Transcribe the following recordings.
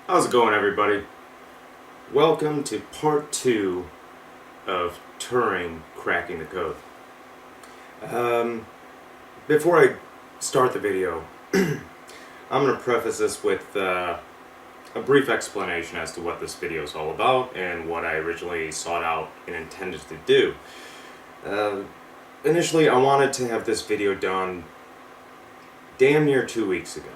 How's it going, everybody? Welcome to part 2 of Turing cracking the code. Before I start the video, I'm going to preface this with a brief explanation as to what this video is all about and what I originally sought out and intended to do. Initially, I wanted to have this video done damn near 2 weeks ago.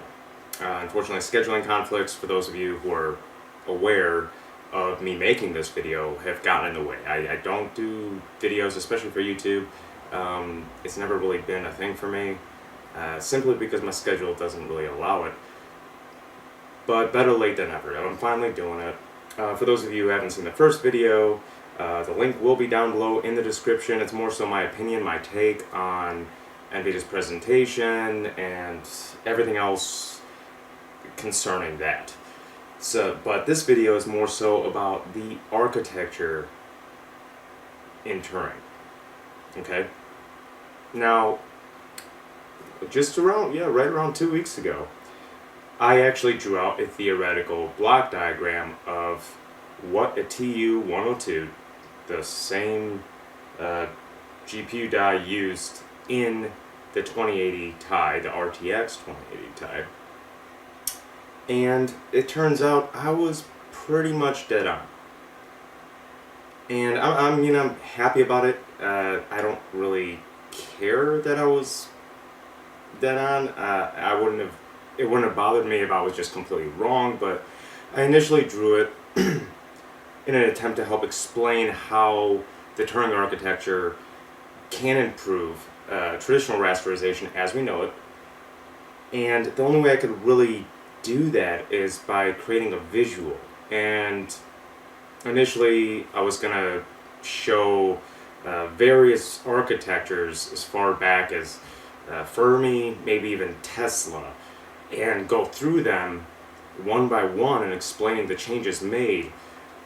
Unfortunately, scheduling conflicts, for those of you who are aware of me making this video, have gotten in the way. I don't do videos, especially for YouTube. It's never really been a thing for me, simply because my schedule doesn't really allow it. But better late than never. I'm finally doing it. For those of you who haven't seen the first video, the link will be down below in the description. It's more so my opinion, my take on Nvidia's presentation and everything else concerning that. But this video is more so about the architecture in Turing. Okay? Now, just right around 2 weeks ago, I actually drew out a theoretical block diagram of what a TU102, the same GPU die used in the 2080 Ti, the RTX 2080 Ti. And it turns out I was pretty much dead on. And I'm happy about it. I don't really care that I was dead on. It wouldn't have bothered me if I was just completely wrong, but I initially drew it in an attempt to help explain how the Turing architecture can improve traditional rasterization as we know it. And the only way I could really do that is by creating a visual. And initially I was going to show various architectures as far back as Fermi, maybe even Tesla, and go through them one by one and explaining the changes made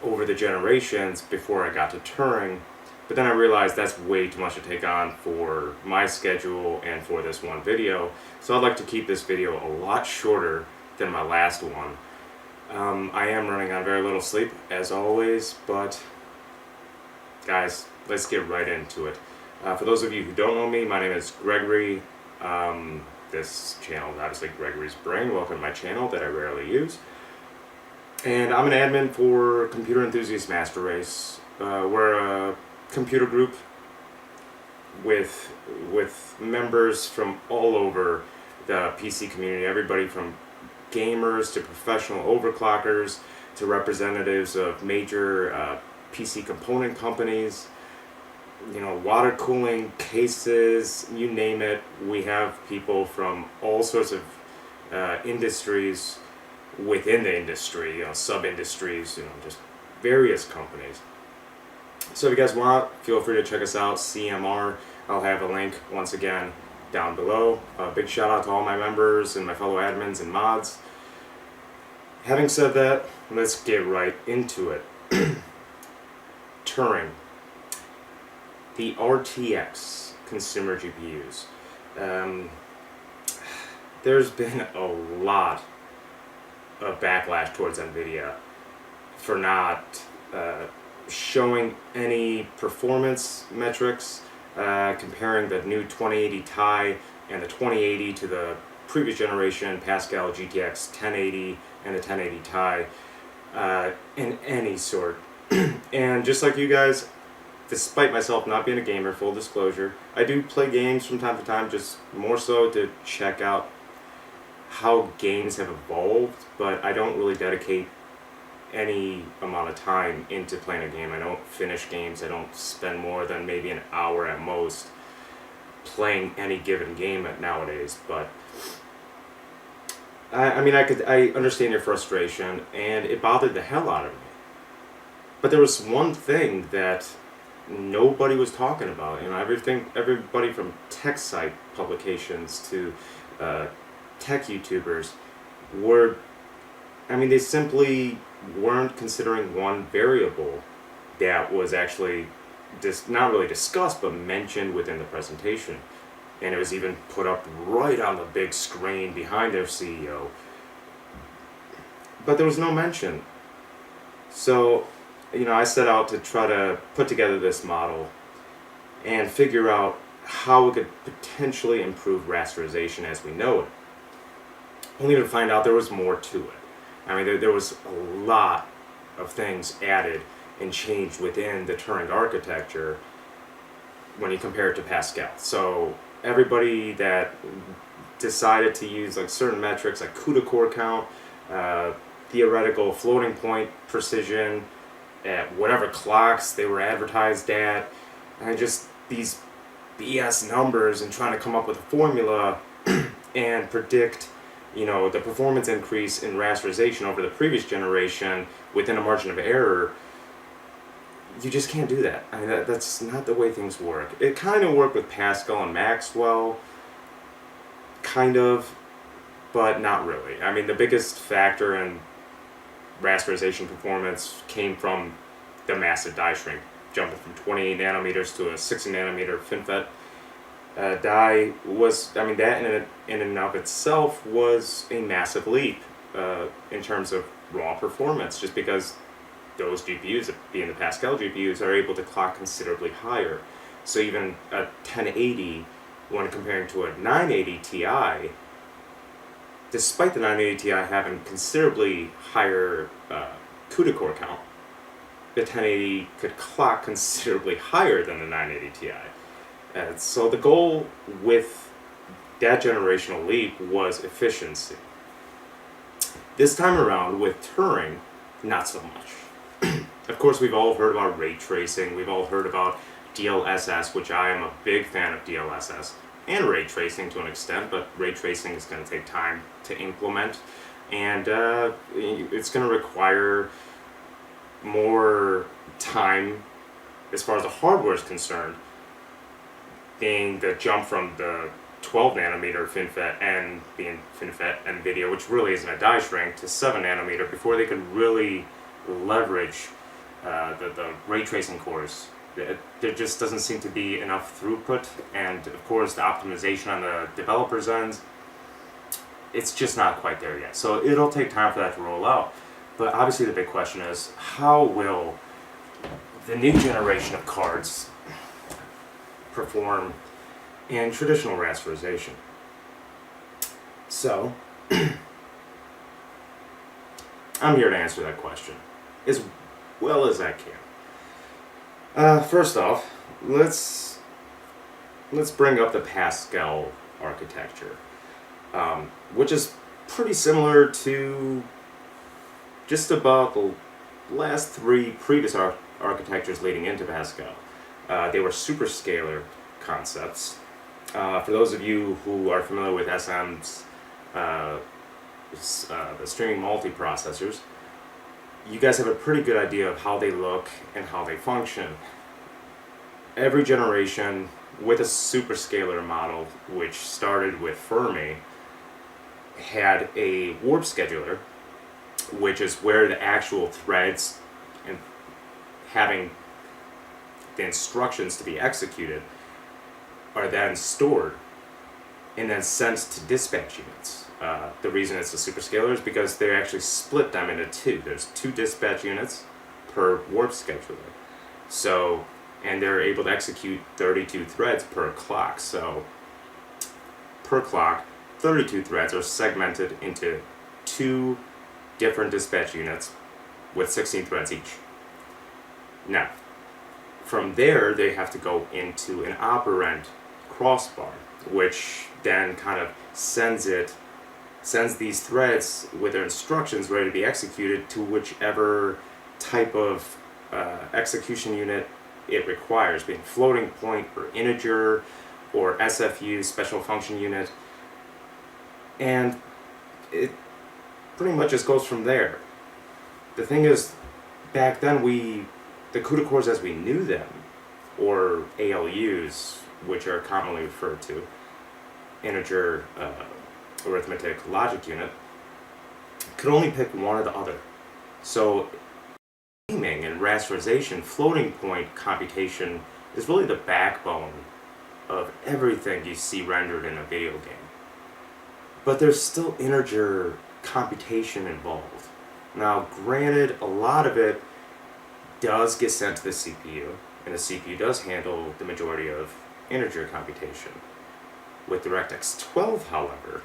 over the generations before I got to Turing. But then I realized that's way too much to take on for my schedule and for this one video, so I'd like to keep this video a lot shorter than my last one. I am running on very little sleep, as always, but guys, let's get right into it. For those of you who don't know me, my name is Gregory. This channel is obviously Gregory's Brain. Welcome to my channel that I rarely use. And I'm an admin for Computer Enthusiast Master Race. We're a computer group with members from all over the PC community, everybody from gamers to professional overclockers to representatives of major PC component companies, water cooling cases, you name it. We have people from all sorts of industries within the industry, sub-industries, just various companies. So if you guys want, feel free to check us out, CMR. I'll have a link once again down below. Big shout out to all my members and my fellow admins and mods. Having said that, let's get right into it. Turing. The RTX consumer GPUs. There's been a lot of backlash towards Nvidia for not showing any performance metrics, comparing the new 2080 Ti and the 2080 to the previous generation Pascal GTX 1080 and the 1080 Ti in any sort. And just like you guys, despite myself not being a gamer, full disclosure, I do play games from time to time, just more so to check out how games have evolved, but I don't really dedicate any amount of time into playing a game. I don't finish games. I don't spend more than maybe an hour at most playing any given game nowadays. But I understand your frustration, and it bothered the hell out of me. But there was one thing that nobody was talking about. Everybody from tech site publications to tech YouTubers they simply weren't considering one variable that was actually not really discussed but mentioned within the presentation. And it was even put up right on the big screen behind their CEO. but there was no mention. So, I set out to try to put together this model and figure out how we could potentially improve rasterization as we know it. Only to find out there was more to it. I mean, there was a lot of things added and changed within the Turing architecture when you compare it to Pascal. So everybody that decided to use like certain metrics like CUDA core count, theoretical floating point precision, at whatever clocks they were advertised at, and just these BS numbers and trying to come up with a formula and predict the performance increase in rasterization over the previous generation within a margin of error. You just can't do that. I mean, that's not the way things work. It kind of worked with Pascal and Maxwell, kind of, but not really. I mean, the biggest factor in rasterization performance came from the massive die shrink, jumping from 20 nanometers to a 60 nanometer FinFET die was, I mean, that in and of itself was a massive leap in terms of raw performance, just because those GPUs, being the Pascal GPUs, are able to clock considerably higher. So even a 1080, when comparing to a 980 Ti, despite the 980 Ti having considerably higher CUDA core count, the 1080 could clock considerably higher than the 980 Ti. So the goal with that generational leap was efficiency. This time around with Turing, not so much. Of course, we've all heard about ray tracing, we've all heard about DLSS, which I am a big fan of DLSS, and ray tracing to an extent, but ray tracing is going to take time to implement, and it's going to require more time as far as the hardware is concerned, being the jump from the 12 nanometer FinFET and being FinFET Nvidia, which really isn't a die shrink, to 7 nanometer before they could really leverage the ray tracing cores. There just doesn't seem to be enough throughput, and of course the optimization on the developer's end, it's just not quite there yet. So it'll take time for that to roll out. But obviously the big question is, how will the new generation of cards perform in traditional rasterization? So I'm here to answer that question as well as I can. First off, let's bring up the Pascal architecture, which is pretty similar to just about the last three previous architectures leading into Pascal. They were superscalar concepts. For those of you who are familiar with SM's, the streaming multiprocessors, you guys have a pretty good idea of how they look and how they function. Every generation with a superscalar model, which started with Fermi, had a warp scheduler, which is where the actual threads and having the instructions to be executed are then stored and then sent to dispatch units. The reason it's a superscalar is because they actually split them into two. There's 2 dispatch units per warp scheduler. So, and they're able to execute 32 threads per clock. So, per clock, 32 threads are segmented into 2 different dispatch units with 16 threads each. Now, from there, they have to go into an operand crossbar, which then kind of sends these threads with their instructions ready to be executed to whichever type of execution unit it requires, being floating point or integer or SFU, special function unit, and it pretty much just goes from there. The thing is, back then the CUDA cores as we knew them, or ALUs, which are commonly referred to, integer arithmetic logic unit, could only pick one or the other. So gaming and rasterization, floating point computation is really the backbone of everything you see rendered in a video game. But there's still integer computation involved. Now, granted, a lot of it does get sent to the CPU, and the CPU does handle the majority of integer computation. With DirectX 12, however,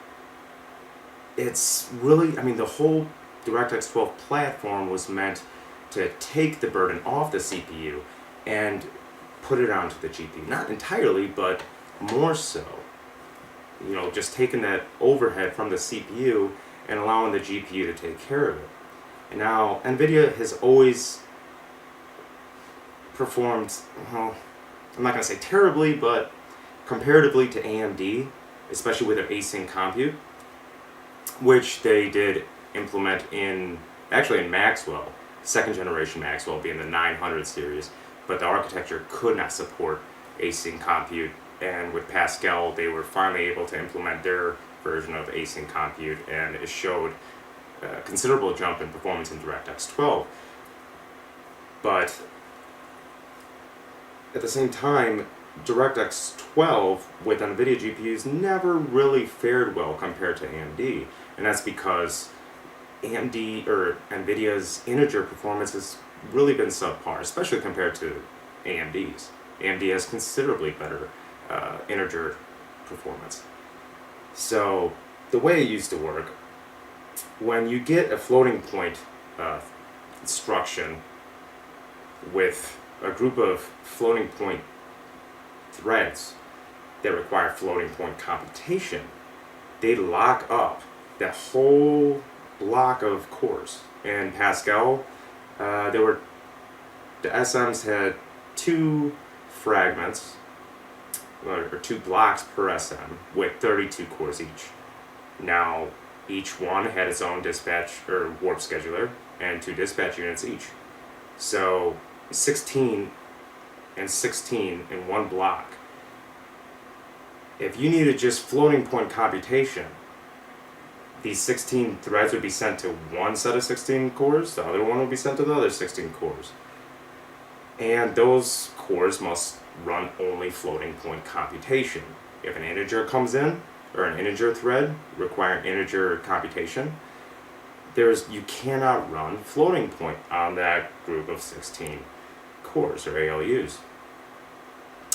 it's really, the whole DirectX 12 platform was meant to take the burden off the CPU and put it onto the GPU. Not entirely, but more so. Just taking that overhead from the CPU and allowing the GPU to take care of it. And now, Nvidia has always performed, well, I'm not going to say terribly, but comparatively to AMD, especially with their async compute, which they did implement in Maxwell, second generation Maxwell being the 900 series, but the architecture could not support async compute, and with Pascal they were finally able to implement their version of async compute, and it showed a considerable jump in performance in DirectX 12. But at the same time, DirectX 12 with Nvidia GPUs never really fared well compared to AMD, and that's because Nvidia's integer performance has really been subpar, especially compared to AMD's. AMD has considerably better integer performance. So the way it used to work, when you get a floating point instruction with a group of floating point threads that require floating point computation, they lock up that whole block of cores. In Pascal, the SMs had 2 fragments, or 2 blocks per SM, with 32 cores each. Now, each one had its own dispatch or warp scheduler and 2 dispatch units each. So 16 and 16 in one block. If you needed just floating point computation, these 16 threads would be sent to one set of 16 cores, the other one would be sent to the other 16 cores. And those cores must run only floating point computation. If an integer comes in, or an integer thread requiring integer computation, you cannot run floating point on that group of 16 cores, or ALUs.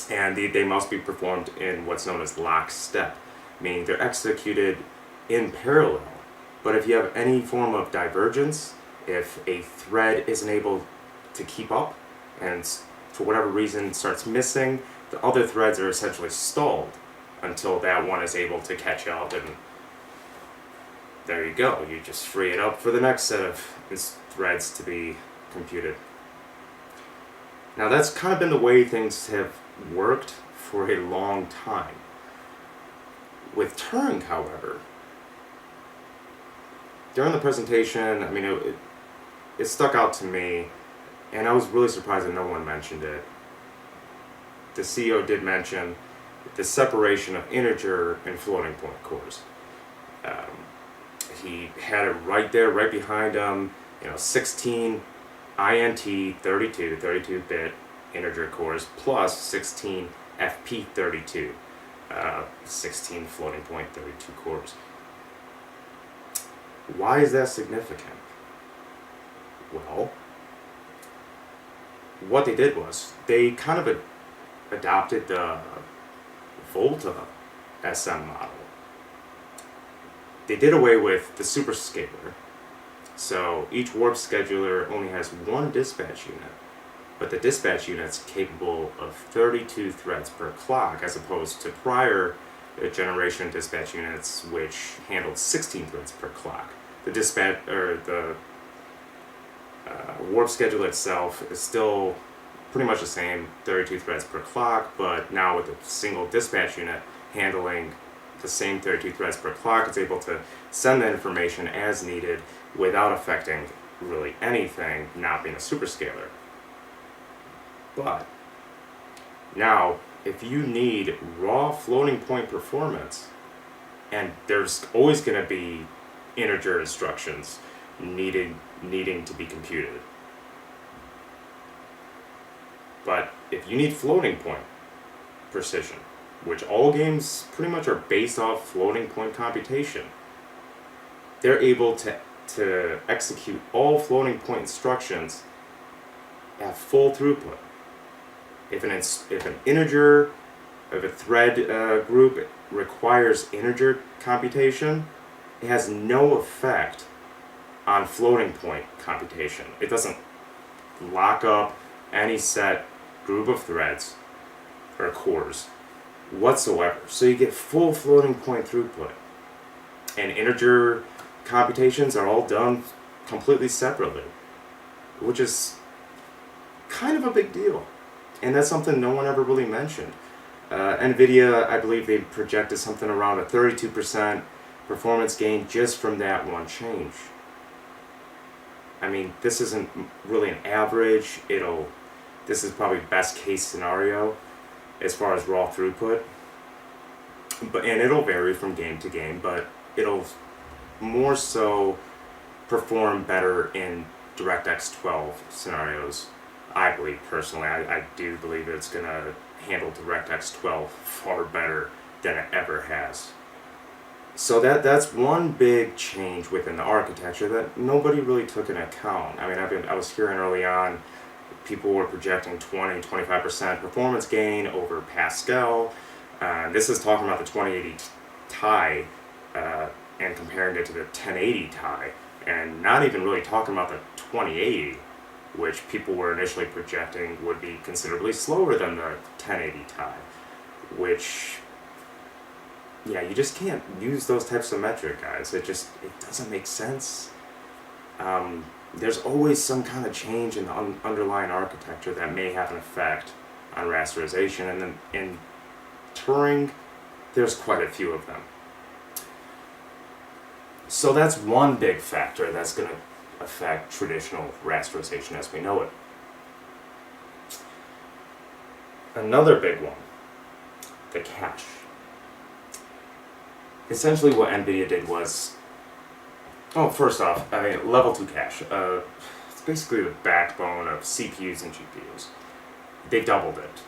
And they must be performed in what's known as lockstep, meaning they're executed in parallel. But if you have any form of divergence, if a thread isn't able to keep up and for whatever reason starts missing, the other threads are essentially stalled until that one is able to catch up, and there you go. You just free it up for the next set of threads to be computed. Now that's kind of been the way things have worked for a long time. With Turing, however, during the presentation, it stuck out to me, and I was really surprised that no one mentioned it. The CEO did mention the separation of integer and floating point cores. He had it right there, right behind him, 16 INT 32-bit integer cores plus 16 FP32, 16 floating point 32 cores. Why is that significant? Well, what they did was they kind of adopted the Volta SM model. They did away with the superscaler, so each warp scheduler only has 1 dispatch unit, but the dispatch unit's capable of 32 threads per clock, as opposed to prior generation dispatch units which handled 16 threads per clock. The warp scheduler itself is still pretty much the same, 32 threads per clock, but now with a single dispatch unit handling the same 32 threads per clock, it's able to send the information as needed without affecting really anything, not being a superscaler. But now, if you need raw floating point performance, and there's always going to be integer instructions needing to be computed, but if you need floating point precision, which all games pretty much are based off floating point computation, they're able to to execute all floating point instructions at full throughput. If a thread group requires integer computation, it has no effect on floating point computation. It doesn't lock up any set group of threads or cores whatsoever. So you get full floating point throughput. And integer computations are all done completely separately, which is kind of a big deal. And that's something no one ever really mentioned. Nvidia, I believe they projected something around a 32% performance gain just from that one change. I mean, this isn't really an average. This is probably best case scenario as far as raw throughput. And it'll vary from game to game, but it'll more so perform better in DirectX 12 scenarios. I believe personally, I do believe it's going to handle DirectX 12 far better than it ever has. So that's one big change within the architecture that nobody really took into account. I mean, I was hearing early on, people were projecting 20-25% performance gain over Pascal. This is talking about the 2080 Ti and comparing it to the 1080 Ti, and not even really talking about the 2080, which people were initially projecting would be considerably slower than the 1080 Ti, which, yeah, you just can't use those types of metric, guys. It doesn't make sense. There's always some kind of change in the underlying architecture that may have an effect on rasterization, and then in Turing, there's quite a few of them. So that's one big factor that's going to affect traditional rasterization as we know it. Another big one, the cache. Essentially what Nvidia did was, first off, I mean, level 2 cache. It's basically the backbone of CPUs and GPUs. They doubled it,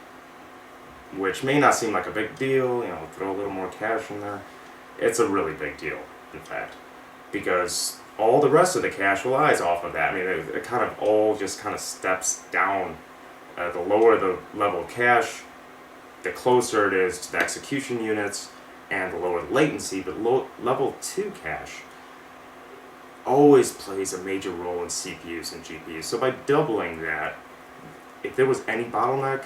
which may not seem like a big deal, throw a little more cache in there. It's a really big deal, in fact, because all the rest of the cache relies off of that. I mean, it kind of all just kind of steps down. The lower the level of cache, the closer it is to the execution units, and the lower the latency, but level 2 cache always plays a major role in CPUs and GPUs. So by doubling that, if there was any bottleneck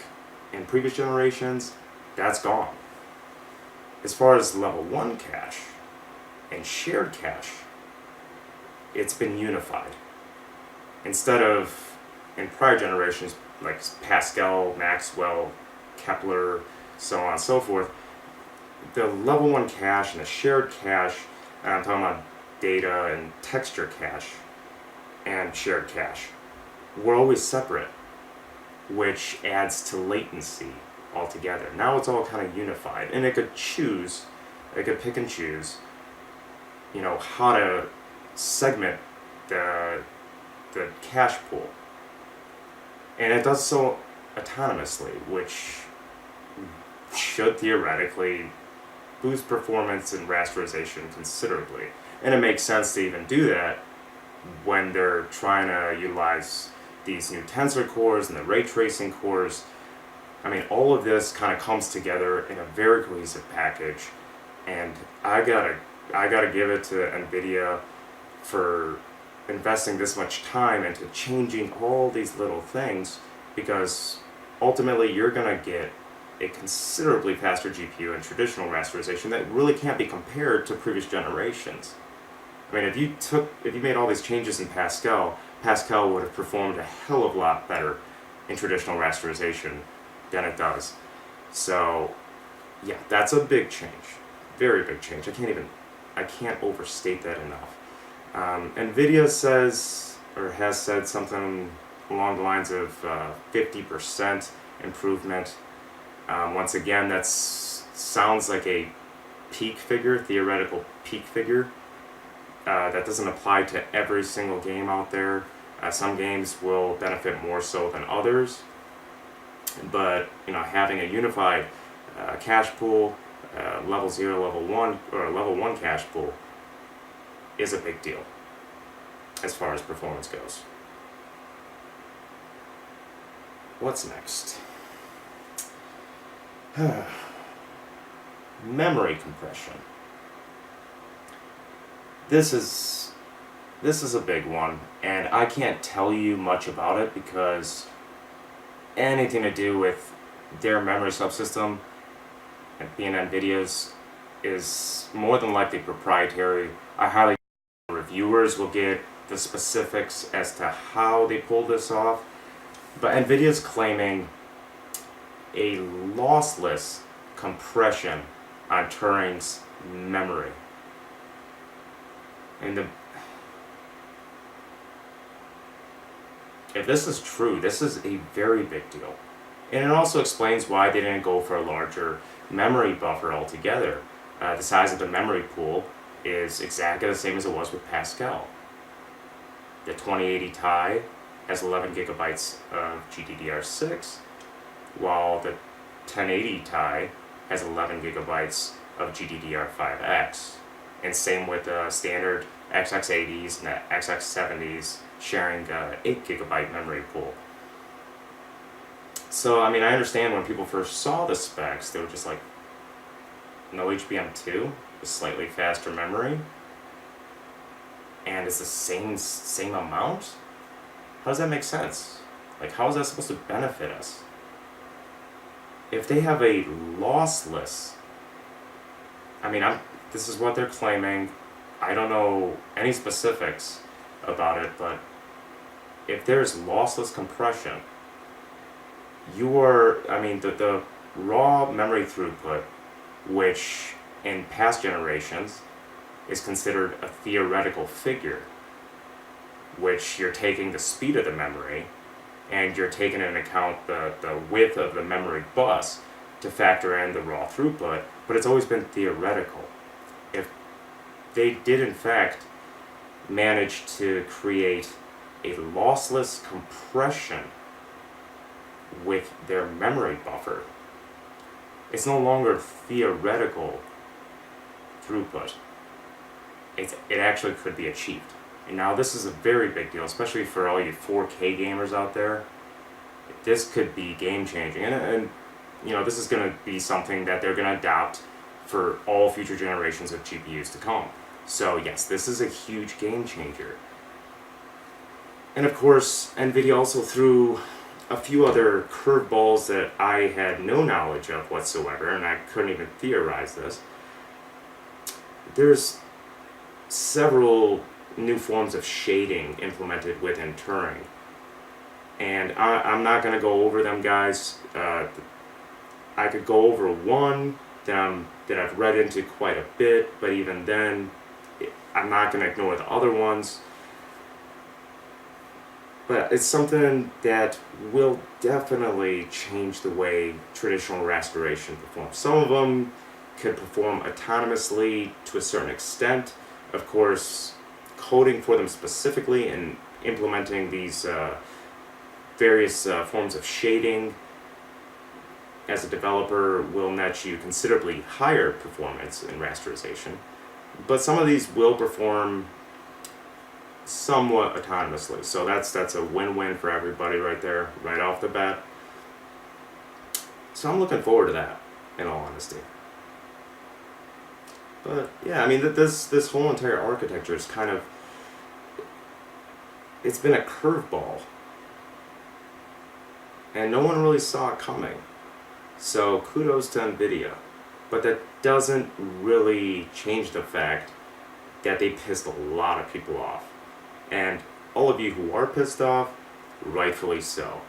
in previous generations, that's gone. As far as level 1 cache and shared cache, it's been unified. Instead of, in prior generations, like Pascal, Maxwell, Kepler, so on and so forth, the level 1 cache and the shared cache, and I'm talking about data and texture cache and shared cache, were always separate, which adds to latency altogether. Now it's all kind of unified, and it could pick and choose, how to segment the cache pool. And it does so autonomously, which should theoretically boost performance and rasterization considerably. And it makes sense to even do that when they're trying to utilize these new tensor cores and the ray tracing cores. I mean, all of this kind of comes together in a very cohesive package, and I gotta give it to Nvidia for investing this much time into changing all these little things, because ultimately you're gonna get a considerably faster GPU and traditional rasterization that really can't be compared to previous generations. I mean, if you made all these changes in Pascal would have performed a hell of a lot better in traditional rasterization than it does. So, yeah, that's a big change, very big change. I can't overstate that enough. Nvidia says, or has said something along the lines of 50% improvement. Once again, that sounds like a peak figure, theoretical peak figure. That doesn't apply to every single game out there. Some games will benefit more so than others, but having a unified cache pool, level 0, level 1, or level 1 cache pool is a big deal. as far as performance goes. What's next? Memory compression. This is a big one, and I can't tell you much about it because anything to do with their memory subsystem and being Nvidia's is more than likely proprietary. I highly doubt reviewers will get the specifics as to how they pulled this off, but Nvidia's claiming a lossless compression on Turing's memory. And if this is true, this is a very big deal. And it also explains why they didn't go for a larger memory buffer altogether. The size of the memory pool is exactly the same as it was with Pascal. The 2080 Ti has 11 gigabytes of GDDR6, while the 1080 Ti has 11 gigabytes of GDDR5X. And same with the standard XX80s and the XX70s sharing 8 gigabyte memory pool. So, I mean, I understand when people first saw the specs, they were just like, no HBM2, with slightly faster memory, and it's the same amount? How does that make sense? Like, how is that supposed to benefit us? If they have a lossless, I mean, this is what they're claiming. I don't know any specifics about it, but if there's lossless compression, the raw memory throughput, which in past generations is considered a theoretical figure, which you're taking the speed of the memory and you're taking into account the width of the memory bus to factor in the raw throughput, but it's always been theoretical. If they did in fact manage to create a lossless compression with their memory buffer, it's no longer theoretical throughput. It actually could be achieved. And now this is a very big deal, especially for all you 4K gamers out there. This could be game changing, and you know, this is going to be something that they're going to adopt for all future generations of GPUs to come. So yes, this is a huge game changer. And of course, Nvidia also threw a few other curveballs that I had no knowledge of whatsoever, and I couldn't even theorize this. There's several new forms of shading implemented within Turing, and I'm not going to go over them, guys. I could go over one that I've read into quite a bit, but even then, I'm not going to ignore the other ones. But it's something that will definitely change the way traditional Rasterization performs. Some of them could perform autonomously to a certain extent. Of course, coding for them specifically and implementing these various forms of shading as a developer will net you considerably higher performance in Rasterization. But some of these will perform somewhat autonomously, so that's a win-win for everybody right there, right off the bat. So I'm looking forward to that, in all honesty. But yeah, I mean, this whole entire architecture is kind of, it's been a curveball, and no one really saw it coming. So kudos to Nvidia, but that doesn't really change the fact that they pissed a lot of people off. And all of you who are pissed off, rightfully so.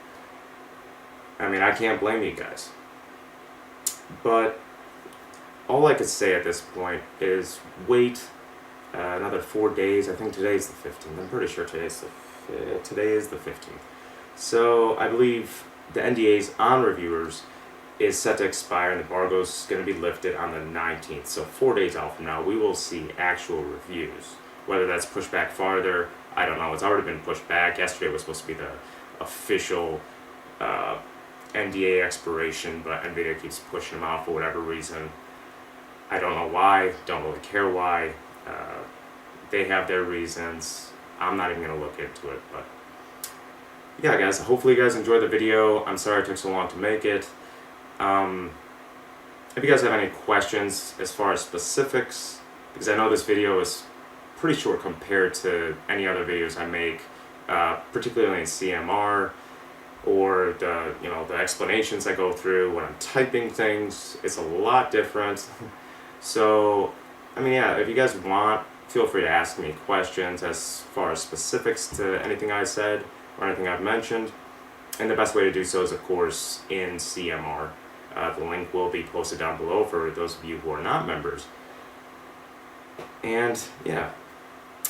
I mean, I can't blame you guys. But all I could say at this point is wait another 4 days. I think today's the 15th. I'm pretty sure today is the 15th. So I believe the NDAs on reviewers is set to expire and the embargo is going to be lifted on the 19th. So 4 days out from now, we will see actual reviews. Whether that's pushed back farther, I don't know. It's already been pushed back. Yesterday was supposed to be the official NDA expiration, but Nvidia keeps pushing them out for whatever reason. I don't know why. Don't really care why. They have their reasons. I'm not even going to look into it. But yeah, guys, hopefully you guys enjoyed the video. I'm sorry it took so long to make it. If you guys have any questions as far as specifics, because I know this video is pretty short compared to any other videos I make, particularly in CMR, or the explanations I go through when I'm typing things. It's a lot different. So, I mean, yeah, if you guys want, feel free to ask me questions as far as specifics to anything I said or anything I've mentioned. And the best way to do so is, of course, in CMR. The link will be posted down below for those of you who are not members. And yeah,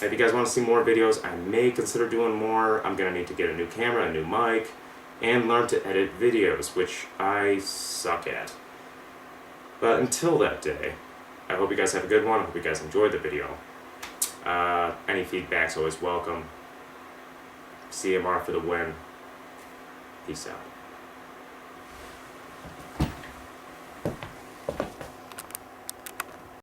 if you guys want to see more videos, I may consider doing more. I'm going to need to get a new camera, a new mic, and learn to edit videos, which I suck at. But until that day, I hope you guys have a good one. I hope you guys enjoyed the video. Any feedback's always welcome. CMR for the win. Peace out.